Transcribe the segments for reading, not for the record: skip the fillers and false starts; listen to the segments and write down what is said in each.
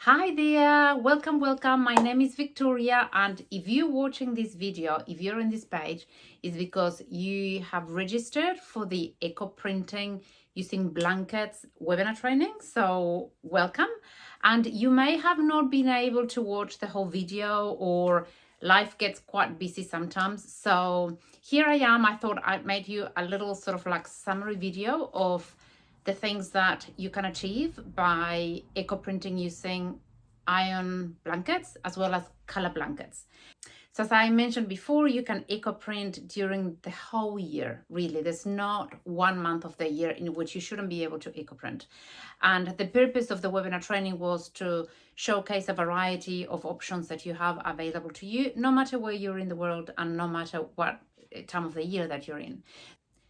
Hi there, welcome. My name is Victoria, and if you're watching this video, if you're in this page, it's because you have registered for the eco printing using blankets webinar training. So welcome. And you may have not been able to watch the whole video, or life gets quite busy sometimes. So here I am. I thought I'd make you a little sort of like summary video of the things that you can achieve by eco printing using iron blankets as well as color blankets. So as I mentioned before, you can eco print during the whole year. Really, there's not 1 month of the year in which you shouldn't be able to eco print. And the purpose of the webinar training was to showcase a variety of options that you have available to you, no matter where you're in the world and no matter what time of the year that you're in.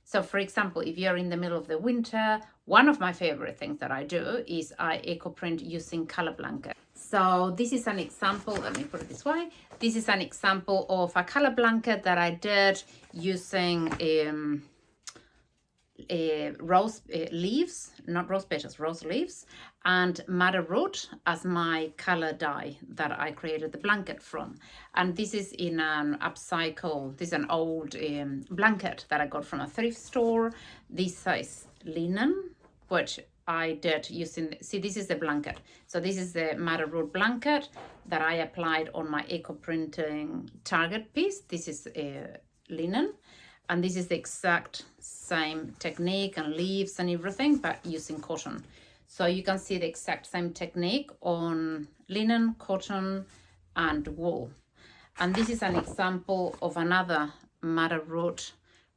So for example, if you're in the middle of the winter, one of my favorite things that I do is I eco print using color blanket. So this is an example, let me put it this way. This is an example of a color blanket that I did using rose leaves, not rose petals, rose leaves, and madder root as my color dye that I created the blanket from. And this is in an upcycle, this is an old blanket that I got from a thrift store. This size linen, which I did using, see, this is the blanket. So this is the madder root blanket that I applied on my eco printing target piece. This is linen. And this is the exact same technique and leaves and everything, but using cotton. So you can see the exact same technique on linen, cotton, and wool. And this is an example of another madder root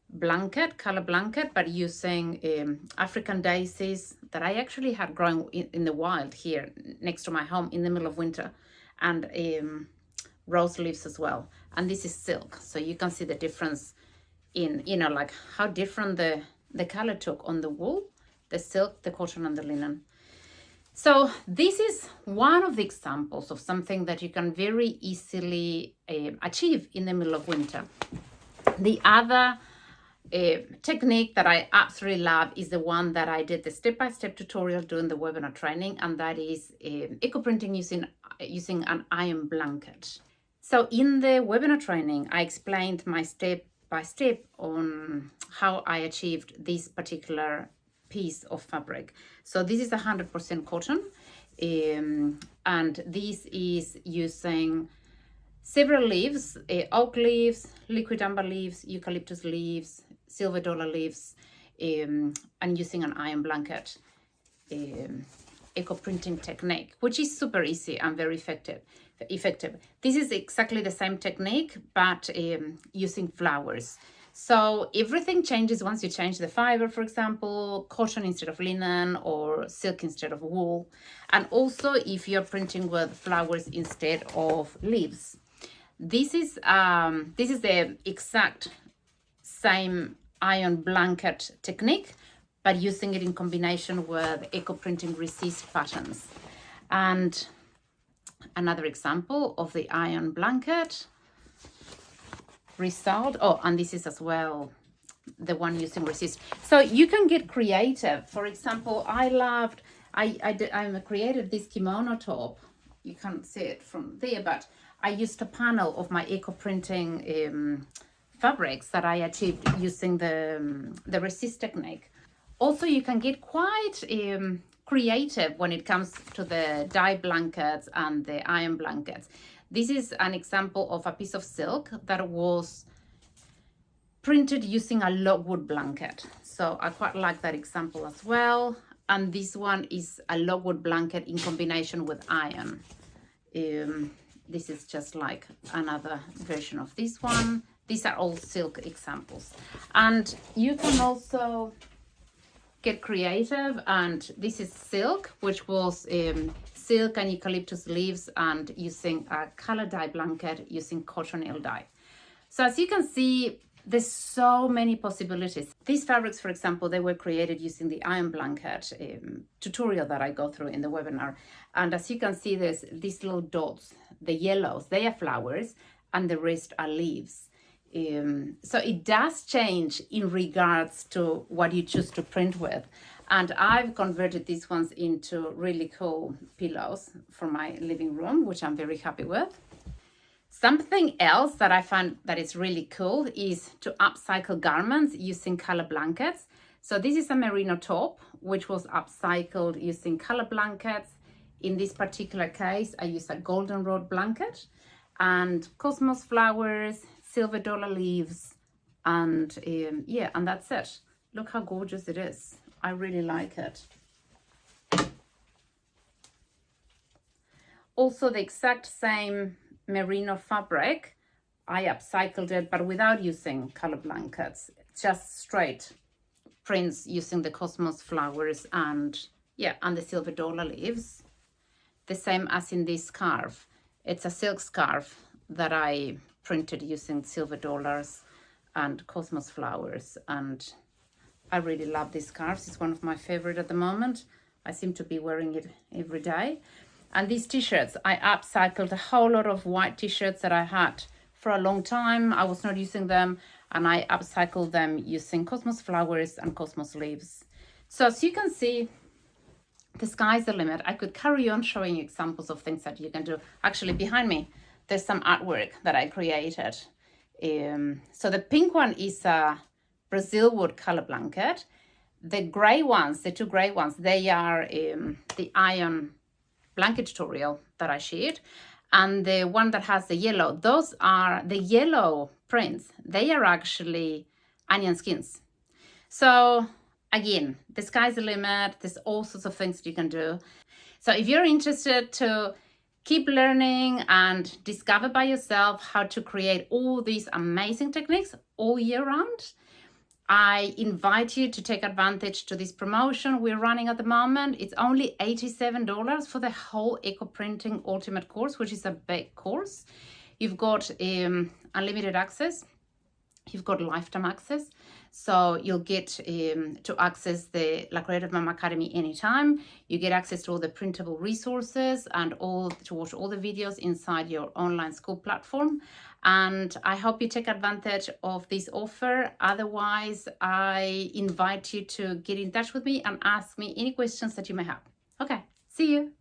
blanket, color blanket, but using African daisies that I actually had growing in the wild here next to my home in the middle of winter, and rose leaves as well. And this is silk, so you can see the difference in, you know, like how different the color took on the wool, the silk, the cotton, and the linen. So this is one of the examples of something that you can very easily achieve in the middle of winter. The other technique that I absolutely love is the one that I did the step-by-step tutorial during the webinar training, and that is eco printing using an iron blanket. So in the webinar training, I explained my step by step on how I achieved this particular piece of fabric. So this is 100% cotton, and this is using several leaves, oak leaves, liquid amber leaves, eucalyptus leaves, silver dollar leaves, and using an iron blanket eco printing technique, which is super easy and very effective. This is exactly the same technique, but using flowers. So everything changes once you change the fiber, for example, cotton instead of linen or silk instead of wool. And also if you're printing with flowers instead of leaves. This is the exact same iron blanket technique, but using it in combination with eco printing resist patterns. And another example of the iron blanket result. Oh, and this is as well the one using resist. So you can get creative. For example, I created this kimono top. You can't see it from there, but I used a panel of my eco printing fabrics that I achieved using the resist technique. Also, you can get quite creative when it comes to the dye blankets and the iron blankets. This is an example of a piece of silk that was printed using a logwood blanket. So I quite like that example as well. And this one is a logwood blanket in combination with iron. This is just like another version of this one. These are all silk examples. And you can also get creative, and this is silk, which was silk and eucalyptus leaves, and using a color dye blanket using cochineal dye. So as you can see, there's so many possibilities. These fabrics, for example, they were created using the iron blanket tutorial that I go through in the webinar. And as you can see, there's these little dots, the yellows, they are flowers, and the rest are leaves. So it does change in regards to what you choose to print with. And I've converted these ones into really cool pillows for my living room, which I'm very happy with. Something else that I find that is really cool is to upcycle garments using color blankets. So this is a merino top, which was upcycled using color blankets. In this particular case, I used a goldenrod blanket and cosmos flowers, silver dollar leaves, and yeah, and that's it. Look how gorgeous it is. I really like it. Also, the exact same merino fabric, I upcycled it, but without using color blankets, just straight prints using the cosmos flowers and yeah, and the silver dollar leaves. The same as in this scarf. It's a silk scarf that I printed using silver dollars and cosmos flowers, and I really love these scarves. It's one of my favorite at the moment. I seem to be wearing it every day. And these t-shirts, I upcycled a whole lot of white t-shirts that I had for a long time. I was not using them, and I upcycled them using cosmos flowers and cosmos leaves. So as you can see, the sky's the limit. I could carry on showing examples of things that you can do. Actually, behind me, there's some artwork that I created. So the pink one is a Brazil wood color blanket. The gray ones, the two gray ones, they are the iron blanket tutorial that I shared. And the one that has the yellow, those are the yellow prints. They are actually onion skins. So again, the sky's the limit. There's all sorts of things you can do. So if you're interested to keep learning and discover by yourself how to create all these amazing techniques all year round, I invite you to take advantage to this promotion we're running at the moment. It's only $87 for the whole Eco Printing Ultimate course, which is a big course. You've got unlimited access. You've got lifetime access. So you'll get to access the La Creative Mom Academy anytime. You get access to all the printable resources and to watch all the videos inside your online school platform. And I hope you take advantage of this offer. Otherwise, I invite you to get in touch with me and ask me any questions that you may have. Okay, see you.